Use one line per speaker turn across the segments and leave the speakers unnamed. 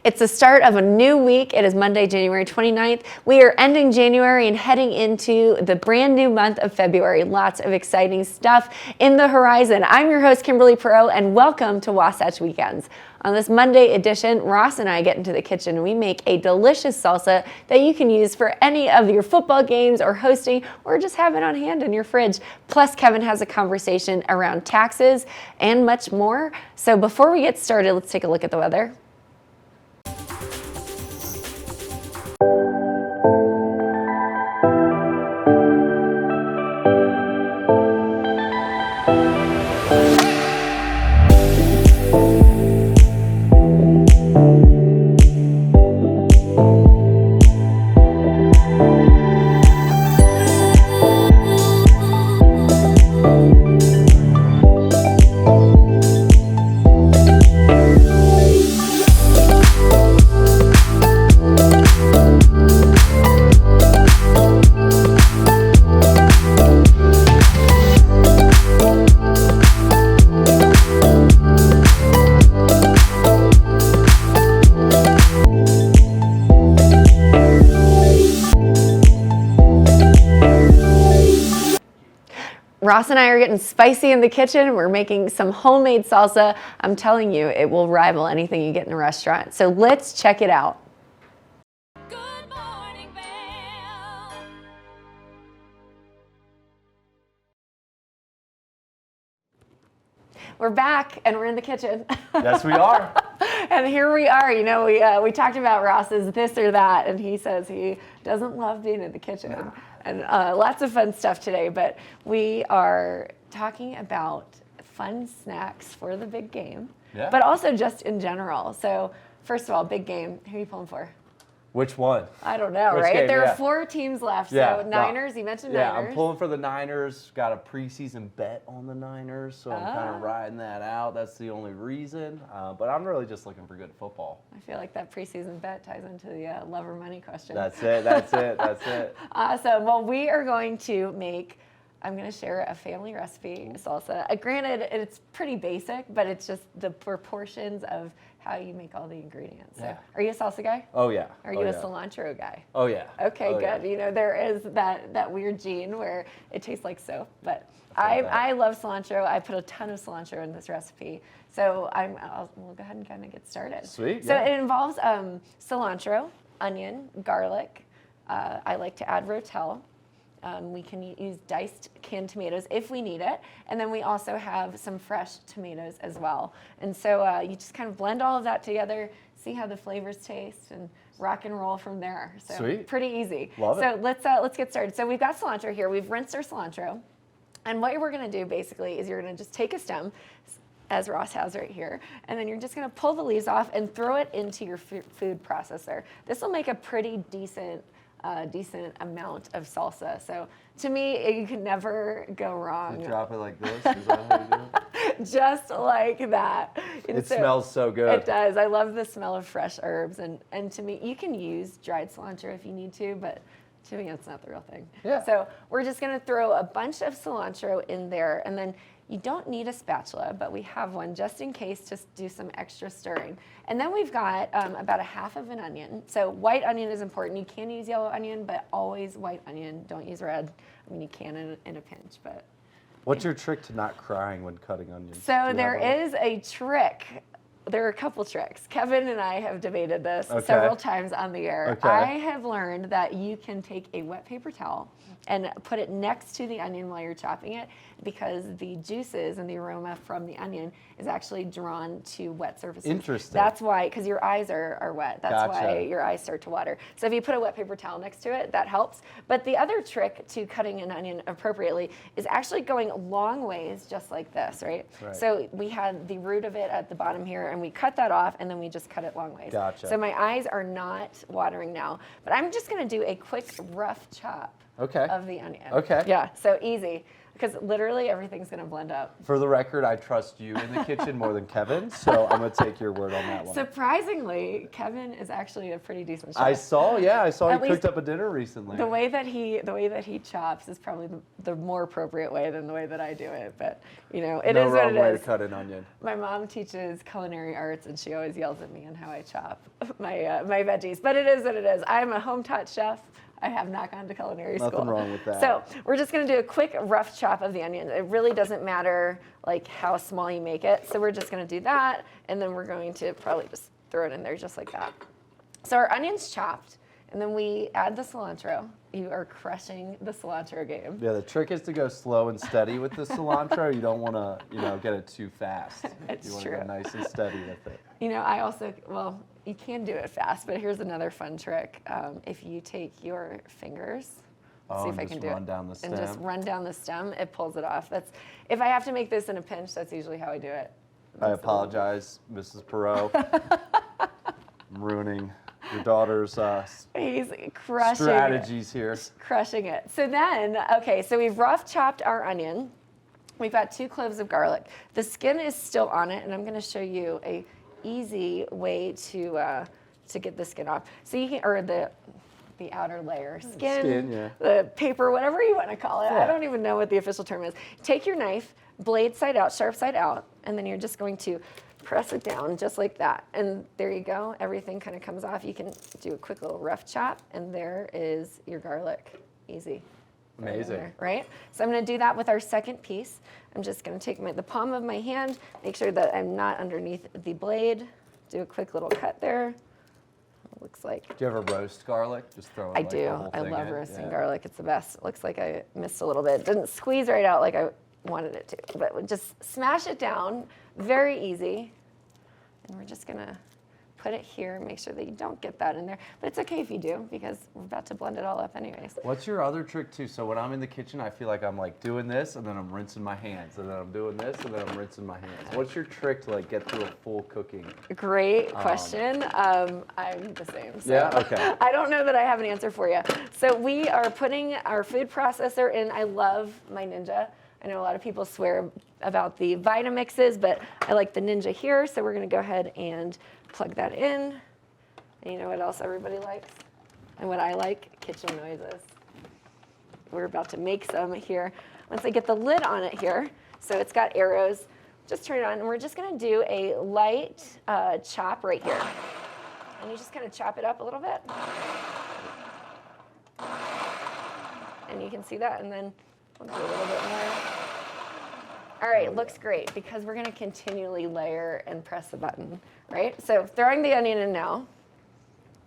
It's the start of a new week. It is Monday, January 29th. We are ending January and heading into the brand new month of February. Lots of exciting stuff in the horizon. I'm your host, Kimberly Perot, and welcome to Wasatch Weekends. On this Monday edition, Ross and I get into the kitchen and we make a delicious salsa that you can use for any of your football games or hosting or just have it on hand in your fridge. Plus, Kevin has a conversation around taxes and much more. So before we get started, let's take a look at the weather. Ross and I are getting spicy in the kitchen. We're making some homemade salsa. I'm telling you, it will rival anything you get in a restaurant. So let's check it out.
Good morning, Belle.
We're back and we're in the kitchen.
Yes, we are.
And here we are. You know, we talked about Ross's this or that, and he says he doesn't love being in the kitchen. No. And lots of fun stuff today, but we are talking about fun snacks for the big game, but also just in general. So first of all, big game, who are you pulling for?
Which one?
I don't know,
Which
right?
game?
There are 4 teams left, so Niners, you mentioned Niners.
Yeah, I'm pulling for the Niners. Got a preseason bet on the Niners, so I'm kind of riding that out. That's the only reason, but I'm really just looking for good football.
I feel like that preseason bet ties into the love or money question.
That's it.
Awesome. Well, we are going to make, I'm going to share a family recipe salsa. Granted, it's pretty basic, but it's just the proportions of how you make all the ingredients. So, are you a salsa guy?
Oh, yeah.
Are you a cilantro guy?
Oh, yeah.
Okay, good. Yeah. You know, there is that weird gene where it tastes like soap, but I love cilantro. I put a ton of cilantro in this recipe. So we'll go ahead and kind of get started.
Sweet.
So it involves cilantro, onion, garlic. I like to add rotel. We can use diced canned tomatoes if we need it. And then we also have some fresh tomatoes as well. And so you just kind of blend all of that together, see how the flavors taste, and rock and roll from there. So
Sweet.
Pretty easy.
Love it.
So let's get started. So we've got cilantro here. We've rinsed our cilantro. And what we're going to do basically is you're going to just take a stem, as Ross has right here, and then you're just going to pull the leaves off and throw it into your food processor. This will make a pretty decent amount of salsa. So to me, you can never go wrong.
You drop it like this? Is that how you do it?
Just like that. And
it smells so good.
It does. I love the smell of fresh herbs. And to me, you can use dried cilantro if you need to, but to me, it's not the real thing.
Yeah.
So we're just going to throw a bunch of cilantro in there, and then you don't need a spatula, but we have one just in case to do some extra stirring. And then we've got about a half of an onion. So white onion is important. You can use yellow onion, but always white onion. Don't use red. I mean, you can in a pinch, but.
What's your trick to not crying when cutting onions?
So there is a trick. There are a couple tricks. Kevin and I have debated this several times on the air. I have learned that you can take a wet paper towel and put it next to the onion while you're chopping it, because the juices and the aroma from the onion is actually drawn to wet surfaces.
Interesting.
That's why, because your eyes are wet. That's why your eyes start to water. So if you put a wet paper towel next to it, that helps. But the other trick to cutting an onion appropriately is actually going long ways, just like this, right? So we had the root of it at the bottom here, and we cut that off, and then we just cut it long ways.
Gotcha.
So my eyes are not watering now, but I'm just going to do a quick rough chop
Okay.
the onion.
Okay.
Yeah, so easy. Because literally everything's going to blend up.
For the record, I trust you in the kitchen more than Kevin, so I'm going to take your word on that one.
Surprisingly, Kevin is actually a pretty decent chef.
I saw
At
he
least
cooked up a dinner recently.
The way that he chops is probably the more appropriate way than the way that I do it. But it
no
is what
wrong
it
way
is.
to cut an onion.
My mom teaches culinary arts, and she always yells at me on how I chop my veggies. But it is what it is. I'm a home-taught chef. I have not gone to culinary school.
Nothing wrong with that.
So we're just going to do a quick rough chop of the onion. It really doesn't matter like how small you make it. So we're just going to do that, and then we're going to probably just throw it in there just like that. So our onion's chopped, and then we add the cilantro. You are crushing the cilantro game.
Yeah, the trick is to go slow and steady with the cilantro. You don't want to, get it too fast.
It's
you want
true.
to go nice and steady with it.
I also, you can do it fast, but here's another fun trick. If you take your fingers, see if I can do
run
it,
down the stem.
and just run down the stem, it pulls it off. If I have to make this in a pinch, that's usually how I do it.
I apologize, Mrs. Perot. I'm ruining your daughter's
He's crushing
strategies here.
Crushing it. So then, so we've rough chopped our onion. We've got 2 cloves of garlic. The skin is still on it, and I'm going to show you a easy way to get the skin off. So you can, or the outer layer, skin,
yeah.
the paper, whatever you want to call it.
Yeah.
I don't even know what the official term is. Take your knife, blade side out, sharp side out, and then you're just going to press it down just like that. And there you go. Everything kind of comes off. You can do a quick little rough chop, and there is your garlic. Easy.
Amazing.
There, right? So I'm going to do that with our second piece. I'm just going to take the palm of my hand, make sure that I'm not underneath the blade, do a quick little cut there. It looks like.
Do you ever roast garlic? Just throw it
I
like
do.
the whole
I
thing
love
in?
roasting
Yeah.
garlic. It's the best. It looks like I missed a little bit. It didn't squeeze right out like I wanted it to, but just smash it down. Very easy. And we're just going to put it here, make sure that you don't get that in there. But it's okay if you do, because we're about to blend it all up anyways.
What's your other trick too? So when I'm in the kitchen, I feel like I'm like doing this, and then I'm rinsing my hands, and then I'm doing this, and then I'm rinsing my hands. What's your trick to like get through a full cooking?
Great question. I'm the same. So
Yeah? Okay.
I don't know that I have an answer for you. So we are putting our food processor in. I love my Ninja. I know a lot of people swear about the Vitamixes, but I like the Ninja here. So we're going to go ahead and plug that in. And you know what else everybody likes? And what I like? Kitchen noises. We're about to make some here. Once I get the lid on it here, so it's got arrows, just turn it on, and we're just going to do a light chop right here. And you just kind of chop it up a little bit. And you can see that, and then we'll do a little bit more. All right, looks great, because we're going to continually layer and press the button, right? So throwing the onion in now.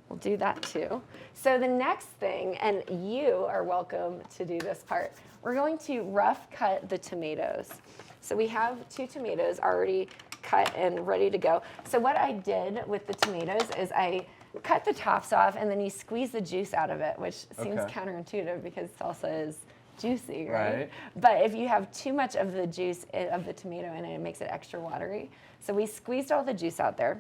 We'll do that too. So the next thing, and you are welcome to do this part, we're going to rough cut the tomatoes. So we have 2 tomatoes already cut and ready to go. So what I did with the tomatoes is I cut the tops off, and then you squeeze the juice out of it, which seems counterintuitive because salsa is juicy, right? But if you have too much of the juice of the tomato in it, it makes it extra watery. So we squeezed all the juice out there.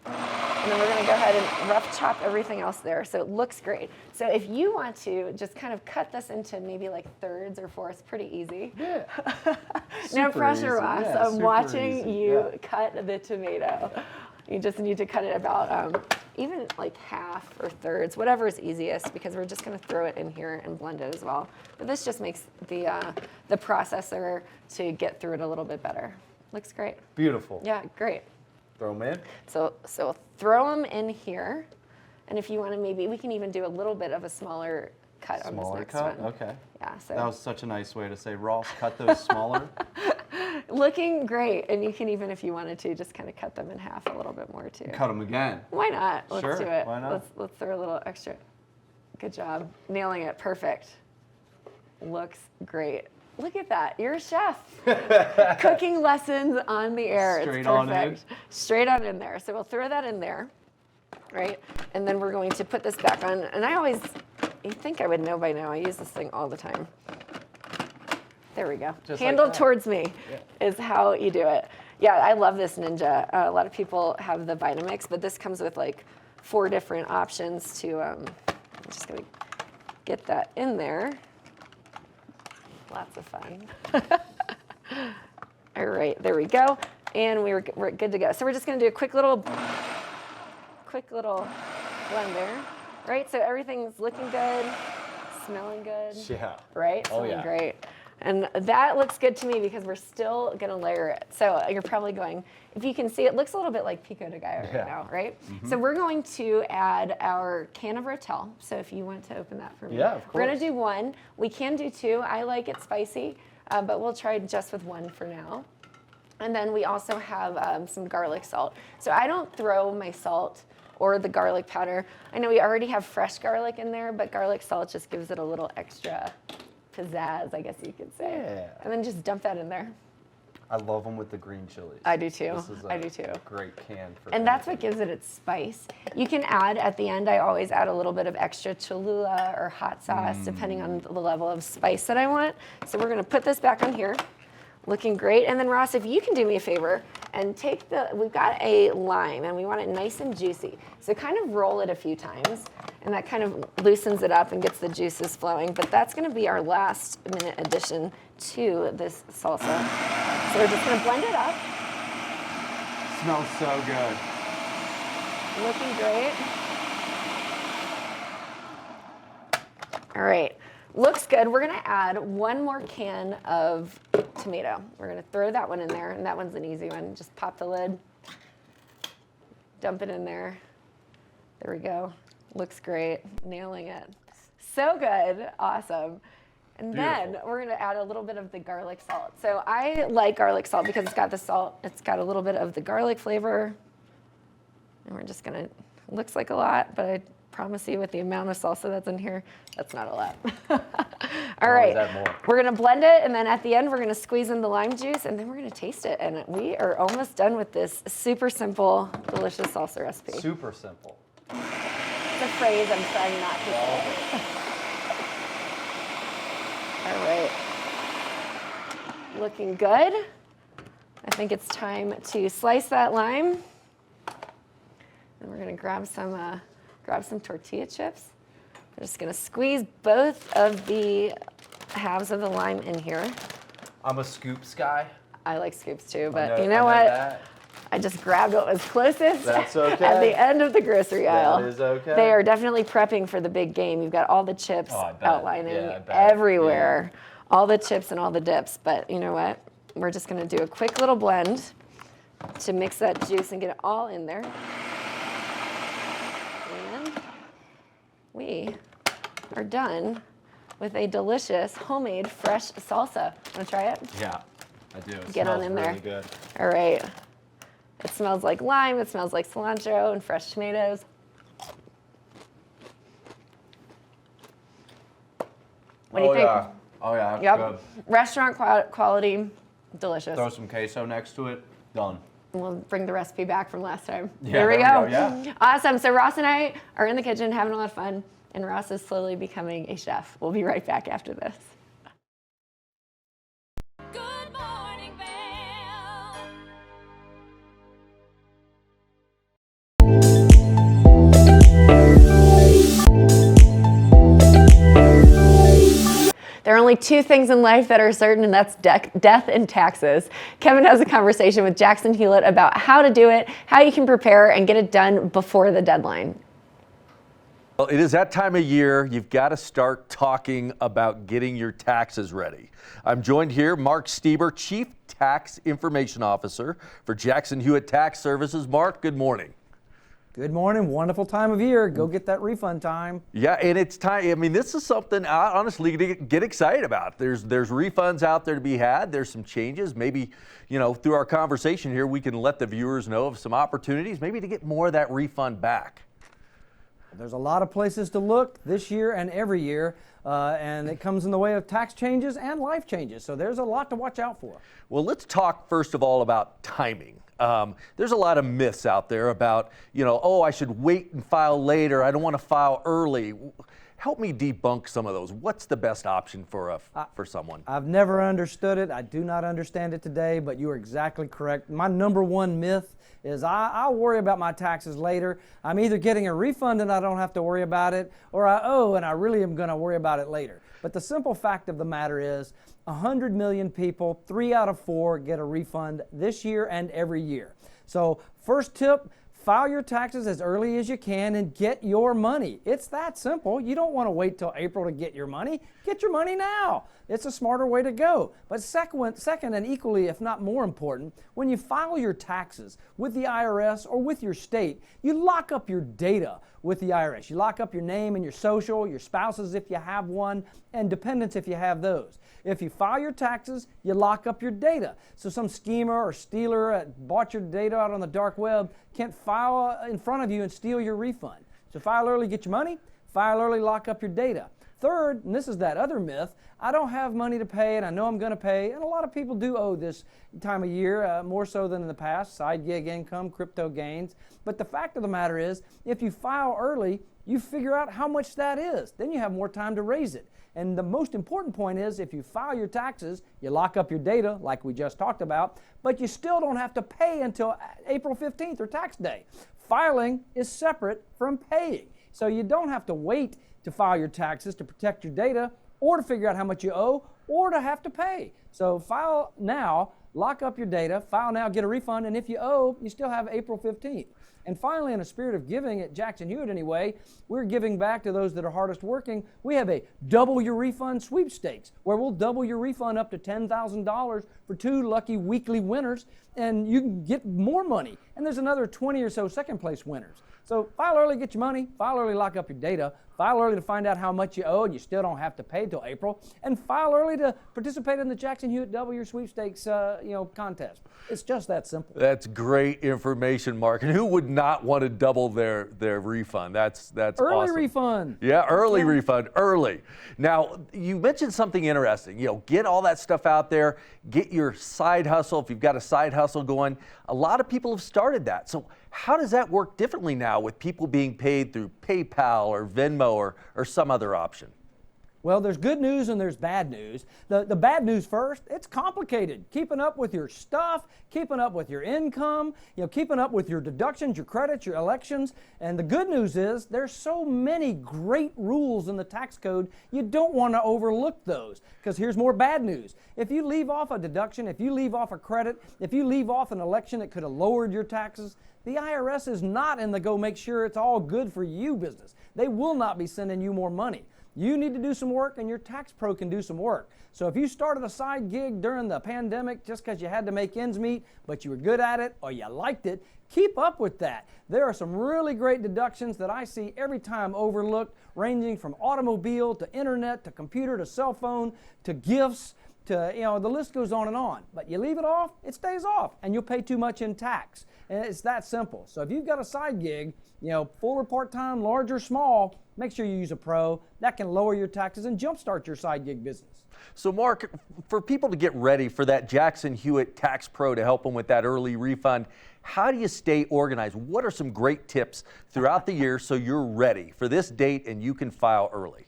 And then we're going to go ahead and rough chop everything else there, so it looks great. So if you want to just kind of cut this into maybe like thirds or fourths, pretty easy.
Yeah.
No pressure, Ross.
Yeah,
I'm
super
watching
easy.
you
Yeah.
cut the tomato. You just need to cut it about even like half or thirds, whatever is easiest, because we're just going to throw it in here and blend it as well. But this just makes the processor to get through it a little bit better. Looks great.
Beautiful.
Yeah, great.
Throw them in.
So throw them in here, and if you want to, maybe we can even do a little bit of a smaller cut on this next one.
Okay.
Yeah. So
That was such a nice way to say, Ross, cut those smaller.
looking great, and you can even, if you wanted to, just kind of cut them in half a little bit more too.
Cut them again.
Why not? Let's
Sure,
do it.
why not?
Let's throw a little extra. Good job, nailing it. Perfect. Looks great. Look at that. You're a chef. Cooking lessons on the air.
Straight
it's
on
perfect.
in.
Straight on in there. So we'll throw that in there, right? And then we're going to put this back on. And you think I would know by now. I use this thing all the time. There we go.
Just
Handle
like that.
towards me is how you do it. Yeah, I love this Ninja. A lot of people have the Vitamix, but this comes with like 4 different options to, I'm just gonna get that in there. Lots of fun. All right, there we go. And we're good to go. So we're just gonna do a quick little blend there. Right, so everything's looking good, smelling good.
Yeah.
Right,
Oh,
smelling
yeah.
great. And that looks good to me because we're still gonna layer it. So you're probably going, if you can see, it looks a little bit like pico de gallo right
Yeah.
now, right? So we're going to add our can of Rotel. So if you want to open that for me.
Yeah, of
We're gonna
course.
do one. We can do two. I like it spicy, but we'll try just with one for now. And then we also have some garlic salt. So I don't throw my salt or the garlic powder. I know we already have fresh garlic in there, but garlic salt just gives it a little extra pizzazz, I guess you could say.
Yeah.
And then just dump that in there.
I love them with the green chilies.
I do too.
This is
I do too.
Great can for
And that's what
anything.
gives it its spice. You can add, at the end, I always add a little bit of extra Cholula or hot sauce, depending on the level of spice that I want. So we're gonna put this back on here. Looking great. And then Ross, if you can do me a favor and take we've got a lime and we want it nice and juicy. So kind of roll it a few times and that kind of loosens it up and gets the juices flowing. But that's gonna be our last minute addition to this salsa. So we're just gonna blend it up.
Smells so good.
Looking great. All right, looks good. We're gonna add one more can of tomato. We're gonna throw that one in there, and that one's an easy one. Just pop the lid, dump it in there. There we go. Looks great, nailing it. So good, awesome. And then
Beautiful.
we're gonna add a little bit of the garlic salt. So I like garlic salt because it's got the salt, it's got a little bit of the garlic flavor. And we're just gonna, looks like a lot, but I promise you with the amount of salsa that's in here, that's not a lot. All right,
add more.
we're gonna blend it, and then at the end, we're gonna squeeze in the lime juice, and then we're gonna taste it. And we are almost done with this super simple, delicious salsa recipe.
Super simple.
It's a phrase I'm trying not to say. All right, looking good. I think it's time to slice that lime. And we're gonna grab some tortilla chips. I'm just gonna squeeze both of the halves of the lime in here.
I'm a scoops guy.
I like scoops too,
I
but you know what?
that.
I just grabbed what was closest
That's okay.
at the end of the grocery aisle.
That is okay.
They are definitely prepping for the big game. You've got all the chips
Oh, I bet.
outlining
Yeah, I bet.
everywhere, all the chips and all the dips. But you know what? We're just gonna do a quick little blend to mix that juice and get it all in there. And we are done with a delicious homemade fresh salsa. Wanna try it?
Yeah, I do. It
Get on
smells
in there.
really good.
All right. It smells like lime, it smells like cilantro and fresh tomatoes. What do you think?
Yeah. Oh yeah, that's
Yep.
good.
Restaurant quality, delicious.
Throw some queso next to it. Done.
We'll bring the recipe back from last time.
Yeah,
there we
there
go.
we go, yeah.
Awesome. So Ross and I are in the kitchen having a lot of fun, and Ross is slowly becoming a chef. We'll be right back after this.
Good morning, Bell.
There are only two things in life that are certain, and that's death and taxes. Kevin has a conversation with Jackson Hewlett about how to do it, how you can prepare and get it done before the deadline.
Well, it is that time of year. You've got to start talking about getting your taxes ready. I'm joined here, Mark Stieber, Chief Tax Information Officer for Jackson Hewitt Tax Services. Mark, good morning.
Good morning. Wonderful time of year. Go get that refund time.
Yeah, and it's time. I mean, this is something I honestly get excited about. There's refunds out there to be had. There's some changes. Maybe, through our conversation here, we can let the viewers know of some opportunities, maybe to get more of that refund back.
There's a lot of places to look this year and every year, and it comes in the way of tax changes and life changes. So there's a lot to watch out for.
Well, let's talk first of all about timing. There's a lot of myths out there about, I should wait and file later. I don't want to file early. Help me debunk some of those. What's the best option for someone?
I've never understood it. I do not understand it today, but you are exactly correct. My number one myth is I'll worry about my taxes later. I'm either getting a refund and I don't have to worry about it, or I owe and I really am going to worry about it later. But the simple fact of the matter is 100 million people, 3 out of 4 get a refund this year and every year. So first tip, file your taxes as early as you can and get your money. It's that simple. You don't want to wait till April to get your money. Get your money now. It's a smarter way to go. But second, and equally, if not more important, when you file your taxes with the IRS or with your state, you lock up your data with the IRS. You lock up your name and your social, your spouses if you have one, and dependents if you have those. If you file your taxes, you lock up your data. So some schemer or stealer bought your data out on the dark web can't file in front of you and steal your refund. So file early, get your money. File early, lock up your data. Third, and this is that other myth, I don't have money to pay and I know I'm going to pay, and a lot of people do owe this time of year, more so than in the past, side gig income, crypto gains. But the fact of the matter is, if you file early, you figure out how much that is. Then you have more time to raise it. And the most important point is, if you file your taxes, you lock up your data, like we just talked about, but you still don't have to pay until April 15th or tax day. Filing is separate from paying. So you don't have to wait to file your taxes to protect your data, or to figure out how much you owe, or to have to pay. So file now, lock up your data, file now, get a refund, and if you owe, you still have April 15th. And finally, in a spirit of giving at Jackson Hewitt anyway, we're giving back to those that are hardest working. We have a double your refund sweepstakes, where we'll double your refund up to $10,000 for 2 lucky weekly winners, and you can get more money. And there's another 20 or so second place winners. So file early, get your money. File early, lock up your data. File early to find out how much you owe, and you still don't have to pay till April. And file early to participate in the Jackson Hewitt Double Your Sweepstakes contest. It's just that simple.
That's great information, Mark. And who would not want to double their refund? That's
Early
awesome.
refund.
Yeah, early refund, early. Now, you mentioned something interesting. Get all that stuff out there. Get your side hustle. If you've got a side hustle going, a lot of people have started that. So how does that work differently now with people being paid through PayPal or Venmo or some other option?
Well, there's good news and there's bad news. The bad news first, it's complicated. Keeping up with your stuff, keeping up with your income, keeping up with your deductions, your credits, your elections. And the good news is there's so many great rules in the tax code, you don't want to overlook those. Because here's more bad news. If you leave off a deduction, if you leave off a credit, if you leave off an election that could have lowered your taxes, the IRS is not in the go make sure it's all good for you business. They will not be sending you more money. You need to do some work, and your tax pro can do some work. So if you started a side gig during the pandemic just because you had to make ends meet, but you were good at it or you liked it, keep up with that. There are some really great deductions that I see every time overlooked, ranging from automobile to internet to computer to cell phone to gifts to, the list goes on and on. But you leave it off, it stays off, and you'll pay too much in tax. And it's that simple. So if you've got a side gig, full or part-time, large or small, make sure you use a pro. That can lower your taxes and jumpstart your side gig business.
So Mark, for people to get ready for that Jackson Hewitt Tax Pro to help them with that early refund, how do you stay organized? What are some great tips throughout the year so you're ready for this date and you can file early?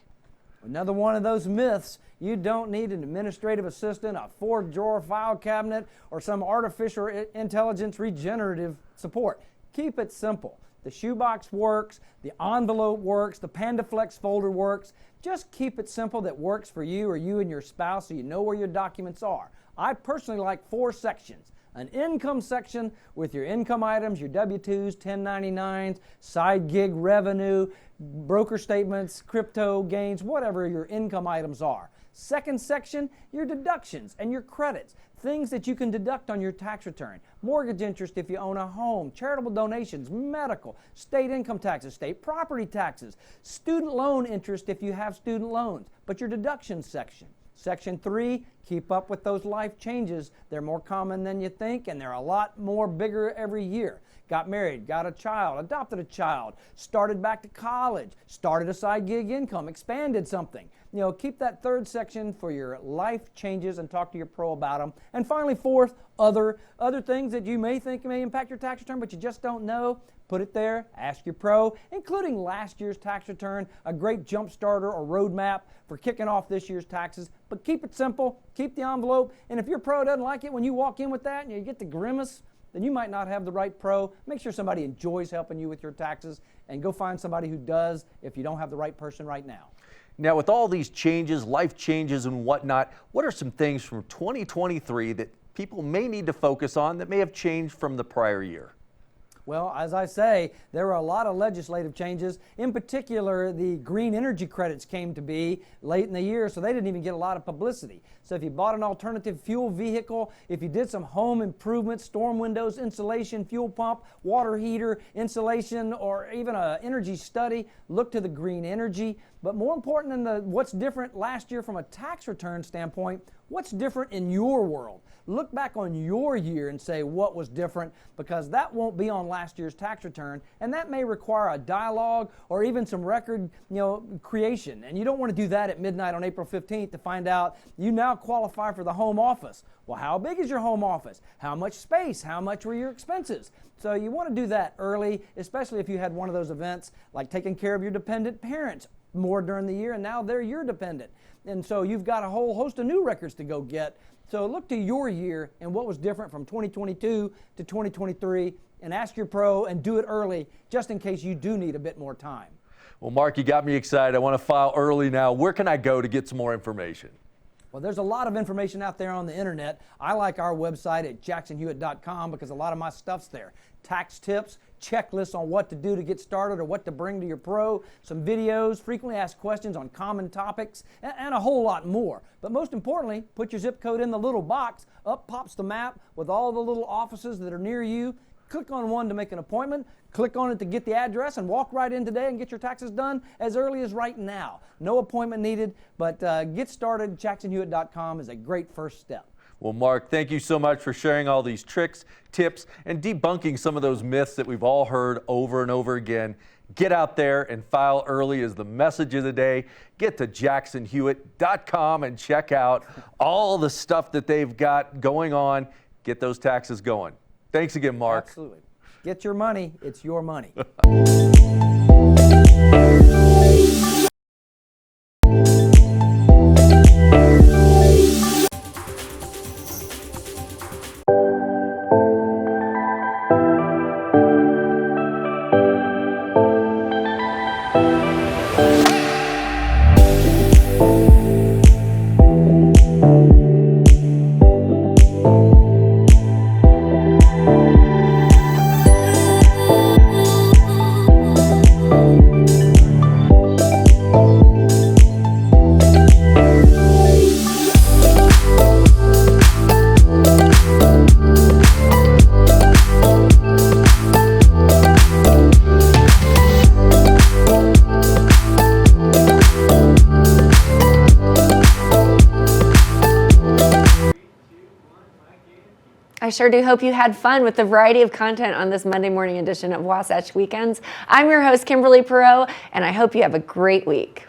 Another one of those myths, you don't need an administrative assistant, a 4-drawer file cabinet, or some artificial intelligence regenerative support. Keep it simple. The shoebox works, the envelope works, the PandaFlex folder works. Just keep it simple that works for you or you and your spouse so you know where your documents are. I personally like 4 sections. An income section with your income items, your W-2s, 1099s, side gig revenue, broker statements, crypto gains, whatever your income items are. Second section, your deductions and your credits, things that you can deduct on your tax return. Mortgage interest if you own a home, charitable donations, medical, state income taxes, state property taxes, student loan interest if you have student loans, but your deductions section. Section 3, keep up with those life changes. They're more common than you think, and they're a lot more bigger every year. Got married, got a child, adopted a child, started back to college, started a side gig income, expanded something. Keep that third section for your life changes and talk to your pro about them. And finally, fourth, other things that you may think may impact your tax return, but you just don't know. Put it there, ask your pro, including last year's tax return, a great jump starter or roadmap for kicking off this year's taxes. But keep it simple, keep the envelope, and if your pro doesn't like it when you walk in with that and you get the grimace, then you might not have the right pro. Make sure somebody enjoys helping you with your taxes, and go find somebody who does if you don't have the right person right now.
Now, with all these changes, life changes and whatnot, what are some things from 2023 that people may need to focus on that may have changed from the prior year?
Well, as I say, there were a lot of legislative changes. In particular, the green energy credits came to be late in the year, so they didn't even get a lot of publicity. So if you bought an alternative fuel vehicle, if you did some home improvements, storm windows, insulation, fuel pump, water heater, insulation, or even an energy study, look to the green energy. But more important than what's different last year from a tax return standpoint, what's different in your world? Look back on your year and say what was different, because that won't be on last year's tax return, and that may require a dialogue or even some record creation. And you don't want to do that at midnight on April 15th to find out you now qualify for the home office. Well, how big is your home office? How much space? How much were your expenses? So you want to do that early, especially if you had one of those events like taking care of your dependent parents more during the year, and now they're your dependent. And so you've got a whole host of new records to go get. So look to your year and what was different from 2022 to 2023, and ask your pro and do it early, just in case you do need a bit more time.
Well, Mark, you got me excited. I want to file early now. Where can I go to get some more information?
Well, there's a lot of information out there on the internet. I like our website at jacksonhewitt.com because a lot of my stuff's there. Tax tips, checklists on what to do to get started or what to bring to your pro, some videos, frequently asked questions on common topics, and a whole lot more. But most importantly, put your zip code in the little box. Up pops the map with all the little offices that are near you. Click on one to make an appointment. Click on it to get the address and walk right in today and get your taxes done as early as right now. No appointment needed, but get started. JacksonHewitt.com is a great first step.
Well, Mark, thank you so much for sharing all these tricks, tips, and debunking some of those myths that we've all heard over and over again. Get out there and file early is the message of the day. Get to JacksonHewitt.com and check out all the stuff that they've got going on. Get those taxes going. Thanks again, Mark.
Absolutely. Get your money. It's your money.
I sure do hope you had fun with the variety of content on this Monday morning edition of Wasatch Weekends. I'm your host, Kimberly Perot, and I hope you have a great week.